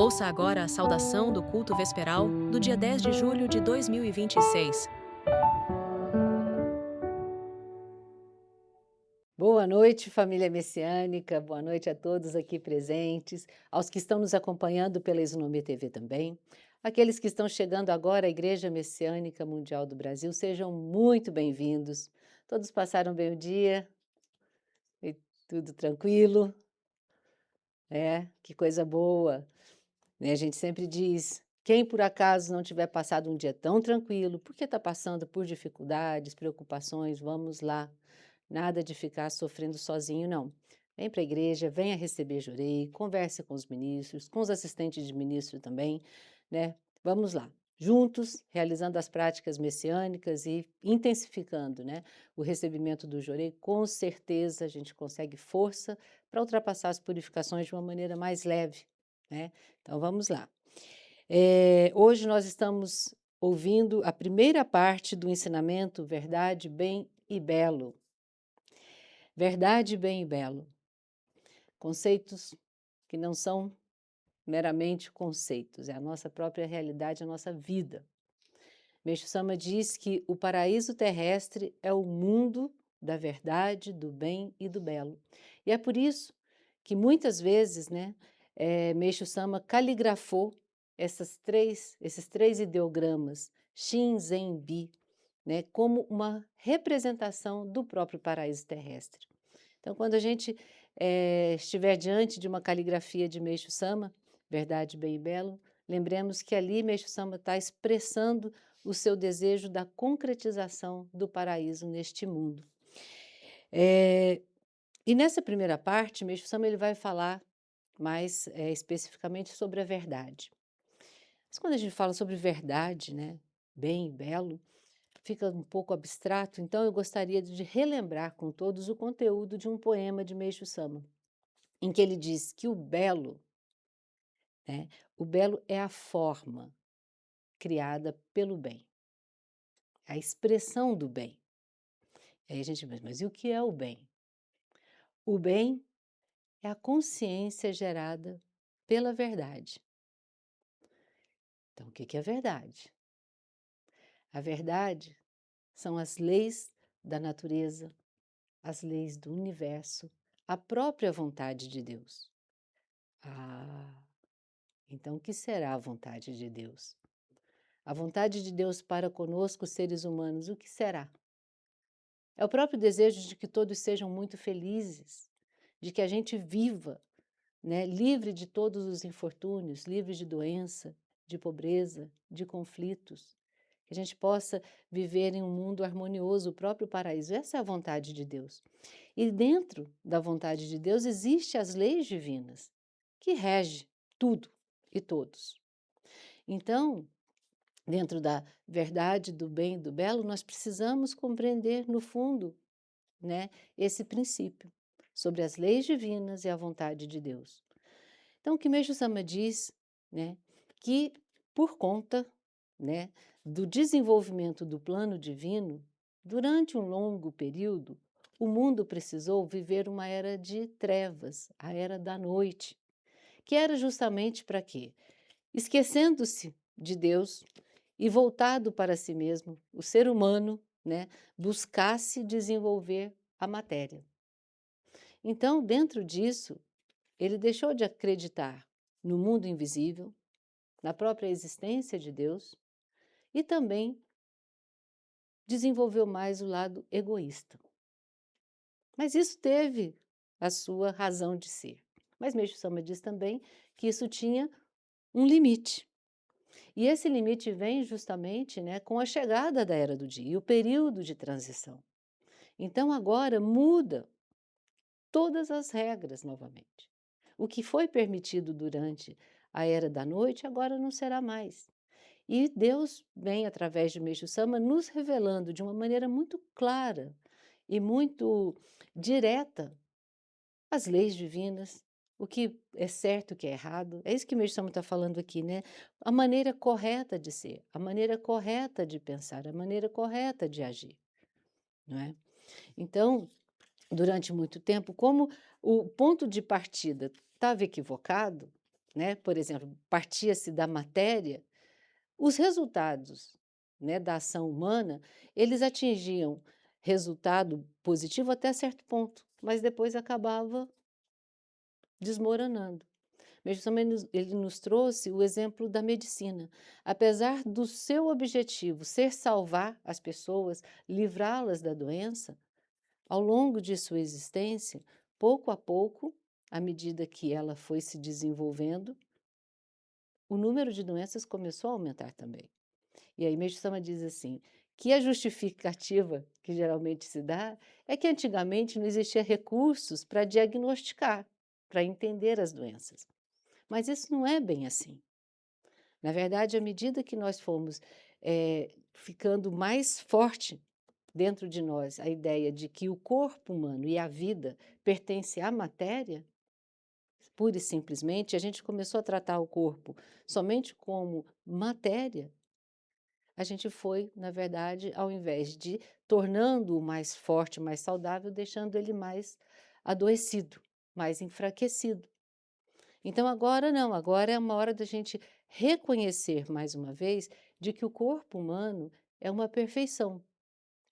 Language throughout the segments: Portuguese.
Ouça agora a saudação do culto vesperal do dia 10 de julho de 2026. Boa noite, família messiânica, boa noite a todos aqui presentes, aos que estão nos acompanhando pela Isonomia TV também, aqueles que estão chegando agora à Igreja Messiânica Mundial do Brasil, sejam muito bem-vindos. Todos passaram bem o dia? E tudo tranquilo? Que coisa boa! Né? A gente sempre diz, quem por acaso não tiver passado um dia tão tranquilo, porque está passando por dificuldades, preocupações, vamos lá. Nada de ficar sofrendo sozinho, não. Vem para a igreja, venha receber jurei, converse com os ministros, com os assistentes de ministro também, né? Vamos lá, juntos, realizando as práticas messiânicas e intensificando, né, o recebimento do jurei, com certeza a gente consegue força para ultrapassar as purificações de uma maneira mais leve, né? Então vamos lá. Hoje nós estamos ouvindo a primeira parte do ensinamento Verdade, Bem e Belo. Verdade, bem e belo. Conceitos que não são meramente conceitos, é a nossa própria realidade, a nossa vida. Meixo Sama diz que o paraíso terrestre é o mundo da verdade, do bem e do belo. E é por isso que muitas vezes, né, Meixo Sama caligrafou esses três ideogramas, Shin, Zen, Bi, né, como uma representação do próprio paraíso terrestre. Então, quando a gente estiver diante de uma caligrafia de Meixo Sama, Verdade, Bem e Belo, lembremos que ali Meixo Sama está expressando o seu desejo da concretização do paraíso neste mundo. E nessa primeira parte, Meixo Sama ele vai falar mais especificamente sobre a verdade. Mas quando a gente fala sobre verdade, né, bem e belo, fica um pouco abstrato, então eu gostaria de relembrar com todos o conteúdo de um poema de Meixo Sama, em que ele diz que né, o belo é a forma criada pelo bem, a expressão do bem. Aí a gente diz, mas e o que é o bem? O bem é a consciência gerada pela verdade. Então, o que é verdade? A verdade são as leis da natureza, as leis do universo, a própria vontade de Deus. Então o que será a vontade de Deus? A vontade de Deus para conosco, seres humanos, o que será? É o próprio desejo de que todos sejam muito felizes, de que a gente viva, né, livre de todos os infortúnios, livre de doença, de pobreza, de conflitos, que a gente possa viver em um mundo harmonioso, o próprio paraíso. Essa é a vontade de Deus. E dentro da vontade de Deus existem as leis divinas, que regem tudo e todos. Então, dentro da verdade, do bem e do belo, nós precisamos compreender, no fundo, né, esse princípio sobre as leis divinas e a vontade de Deus. Então, o que Meixo Sama diz, né, que por conta, né, do desenvolvimento do plano divino, durante um longo período, o mundo precisou viver uma era de trevas, a era da noite, que era justamente para quê? Esquecendo-se de Deus e voltado para si mesmo, o ser humano, né, buscasse desenvolver a matéria. Então, dentro disso, ele deixou de acreditar no mundo invisível, na própria existência de Deus e também desenvolveu mais o lado egoísta. Mas isso teve a sua razão de ser. Mas Meixo Sama diz também que isso tinha um limite. E esse limite vem justamente, né, com a chegada da Era do Dia e o período de transição. Então agora muda todas as regras novamente. O que foi permitido durante a Era da Noite agora não será mais. E Deus vem, através de Meixo Sama, nos revelando de uma maneira muito clara e muito direta as leis divinas, o que é certo, o que é errado. É isso que Meixo Sama está falando aqui, né? A maneira correta de ser, a maneira correta de pensar, a maneira correta de agir, não é? Então, durante muito tempo, como o ponto de partida estava equivocado, né, por exemplo, partia-se da matéria, os resultados, né, da ação humana, eles atingiam resultado positivo até certo ponto, mas depois acabava desmoronando. Mas também ele nos trouxe o exemplo da medicina. Apesar do seu objetivo ser salvar as pessoas, livrá-las da doença, ao longo de sua existência, pouco a pouco, à medida que ela foi se desenvolvendo, o número de doenças começou a aumentar também. E aí Meixo-sama diz assim, que a justificativa que geralmente se dá é que antigamente não existia recursos para diagnosticar, para entender as doenças. Mas isso não é bem assim. Na verdade, à medida que nós fomos ficando mais forte dentro de nós a ideia de que o corpo humano e a vida pertencem à matéria, pura e simplesmente, a gente começou a tratar o corpo somente como matéria, a gente foi, na verdade, ao invés de tornando-o mais forte, mais saudável, deixando ele mais adoecido, mais enfraquecido. Então agora não, agora é uma hora da gente reconhecer mais uma vez de que o corpo humano é uma perfeição,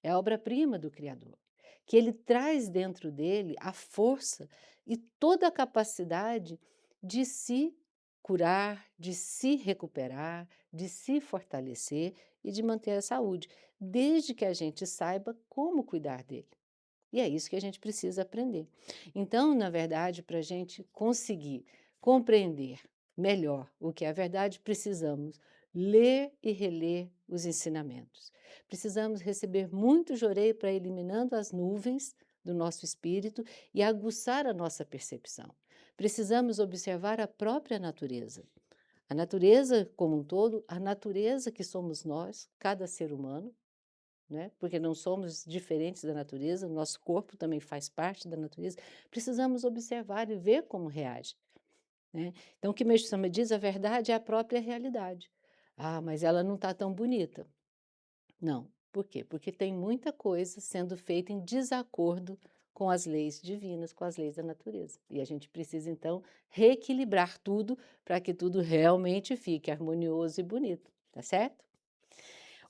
é a obra-prima do Criador, que ele traz dentro dele a força e toda a capacidade de se curar, de se recuperar, de se fortalecer e de manter a saúde, desde que a gente saiba como cuidar dele. E é isso que a gente precisa aprender. Então, na verdade, para a gente conseguir compreender melhor o que é a verdade, precisamos ler e reler os ensinamentos. Precisamos receber muito jorei para ir eliminando as nuvens do nosso espírito e aguçar a nossa percepção. Precisamos observar a própria natureza. A natureza como um todo, a natureza que somos nós, cada ser humano, né? Porque não somos diferentes da natureza, nosso corpo também faz parte da natureza, precisamos observar e ver como reage, né? Então, o que Meixo-sama diz, a verdade é a própria realidade. Ah, mas ela não está tão bonita. Não. Por quê? Porque tem muita coisa sendo feita em desacordo com as leis divinas, com as leis da natureza. E a gente precisa, então, reequilibrar tudo para que tudo realmente fique harmonioso e bonito, tá certo?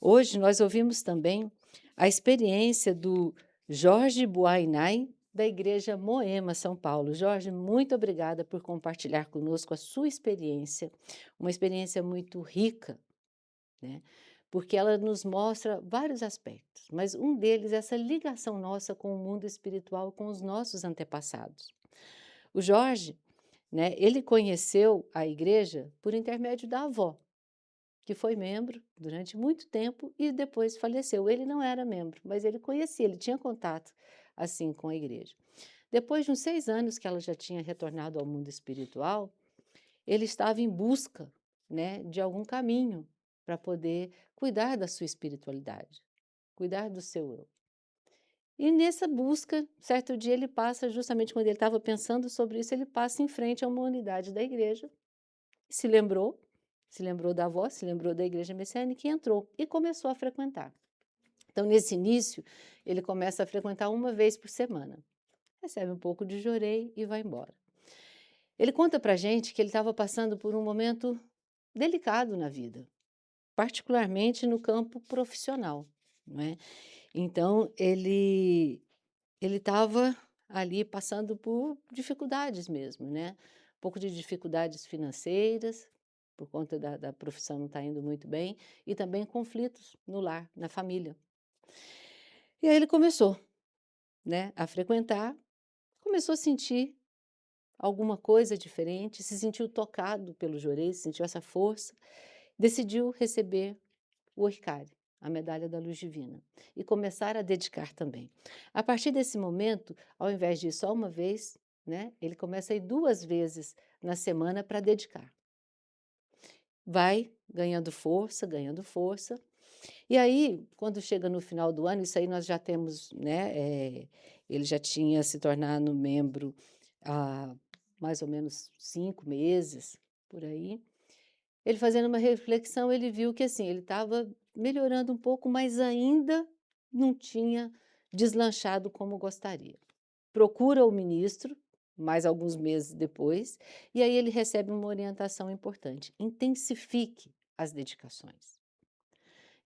Hoje nós ouvimos também a experiência do Jorge Buainai, da Igreja Moema, São Paulo. Jorge, muito obrigada por compartilhar conosco a sua experiência, uma experiência muito rica, né? Porque ela nos mostra vários aspectos, mas um deles é essa ligação nossa com o mundo espiritual, com os nossos antepassados. O Jorge, né, ele conheceu a igreja por intermédio da avó, que foi membro durante muito tempo e depois faleceu. Ele não era membro, mas ele conhecia, ele tinha contato assim com a igreja. Depois de uns 6 anos que ela já tinha retornado ao mundo espiritual, ele estava em busca, né, de algum caminho para poder cuidar da sua espiritualidade, cuidar do seu eu. E nessa busca, certo dia ele passa, justamente quando ele estava pensando sobre isso, ele passa em frente a uma unidade da igreja, se lembrou da avó, se lembrou da igreja messiânica e entrou e começou a frequentar. Então, nesse início, ele começa a frequentar uma vez por semana. Recebe um pouco de jorei e vai embora. Ele conta para a gente que ele estava passando por um momento delicado na vida, particularmente no campo profissional, não é? Então, ele estava ali passando por dificuldades mesmo, né? Um pouco de dificuldades financeiras, por conta da profissão não estar indo muito bem, e também conflitos no lar, na família. E aí ele começou, né, a frequentar, começou a sentir alguma coisa diferente, se sentiu tocado pelo jorei, sentiu essa força, decidiu receber o Oricário, a medalha da luz divina, e começar a dedicar também. A partir desse momento, ao invés de ir só uma vez, né, ele começa a ir 2 vezes na semana para dedicar. Vai ganhando força, e aí, quando chega no final do ano, isso aí nós já temos, né, ele já tinha se tornado membro há mais ou menos 5 meses, por aí. Ele fazendo uma reflexão, ele viu que, assim, ele estava melhorando um pouco, mas ainda não tinha deslanchado como gostaria. Procura o ministro, mais alguns meses depois, e aí ele recebe uma orientação importante: intensifique as dedicações.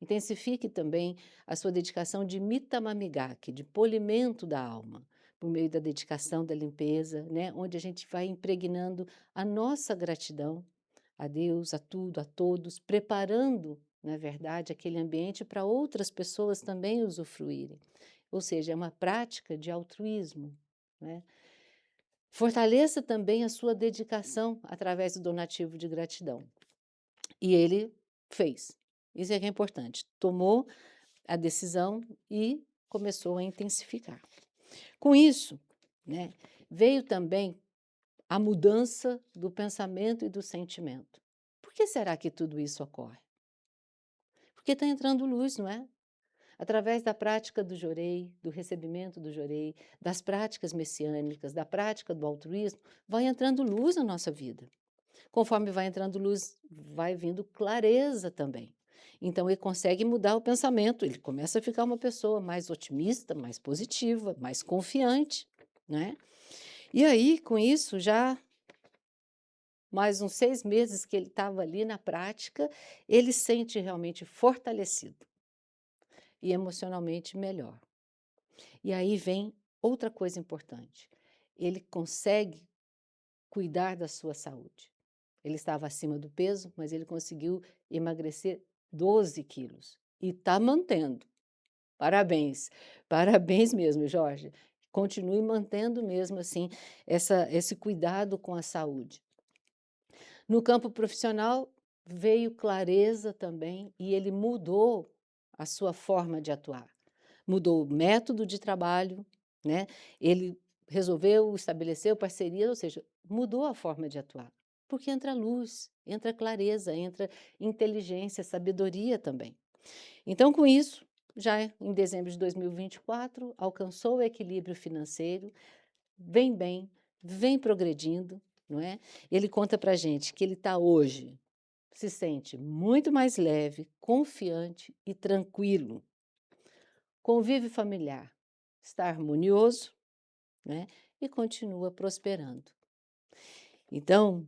Intensifique também a sua dedicação de mitamamigak, de polimento da alma, por meio da dedicação da limpeza, né? Onde a gente vai impregnando a nossa gratidão a Deus, a tudo, a todos, preparando, na verdade, aquele ambiente para outras pessoas também usufruírem. Ou seja, é uma prática de altruísmo, né? Fortaleça também a sua dedicação através do donativo de gratidão. E ele fez. Isso é que é importante. Tomou a decisão e começou a intensificar. Com isso, né, veio também a mudança do pensamento e do sentimento. Por que será que tudo isso ocorre? Porque está entrando luz, não é? Através da prática do jorei, do recebimento do jorei, das práticas messiânicas, da prática do altruísmo, vai entrando luz na nossa vida. Conforme vai entrando luz, vai vindo clareza também. Então, ele consegue mudar o pensamento, ele começa a ficar uma pessoa mais otimista, mais positiva, mais confiante, né? E aí, com isso, já mais uns 6 meses que ele estava ali na prática, ele se sente realmente fortalecido e emocionalmente melhor. E aí vem outra coisa importante, ele consegue cuidar da sua saúde. Ele estava acima do peso, mas ele conseguiu emagrecer 12 quilos e está mantendo. Parabéns, parabéns mesmo, Jorge. Continue mantendo mesmo assim esse cuidado com a saúde. No campo profissional, veio clareza também e ele mudou a sua forma de atuar. Mudou o método de trabalho, né? Ele resolveu, estabeleceu parceria, ou seja, mudou a forma de atuar. Porque entra luz, entra clareza, entra inteligência, sabedoria também. Então, com isso, já em dezembro de 2024, alcançou o equilíbrio financeiro, vem bem, vem progredindo, não é? Ele conta para a gente que ele está hoje, se sente muito mais leve, confiante e tranquilo. Convívio familiar está harmonioso, né? E continua prosperando. Então,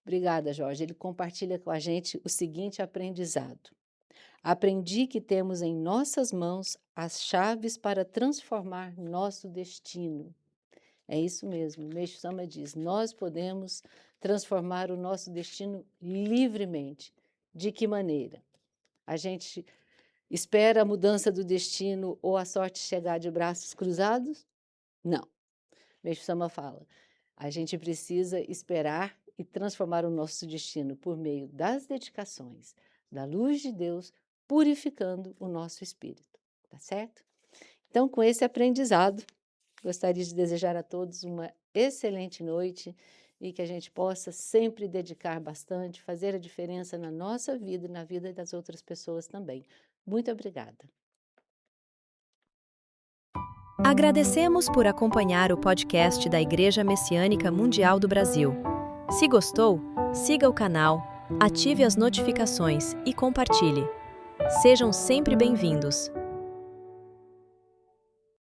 obrigada, Jorge. Ele compartilha com a gente o seguinte aprendizado. Aprendi que temos em nossas mãos as chaves para transformar nosso destino. É isso mesmo, o Meixo Sama diz, nós podemos transformar o nosso destino livremente. De que maneira? A gente espera a mudança do destino ou a sorte chegar de braços cruzados? Não. Meixo Sama fala, a gente precisa esperar e transformar o nosso destino por meio das dedicações, da luz de Deus, purificando o nosso espírito, tá certo? Então, com esse aprendizado, gostaria de desejar a todos uma excelente noite e que a gente possa sempre dedicar bastante, fazer a diferença na nossa vida e na vida das outras pessoas também. Muito obrigada. Agradecemos por acompanhar o podcast da Igreja Messiânica Mundial do Brasil. Se gostou, siga o canal, ative as notificações e compartilhe. Sejam sempre bem-vindos.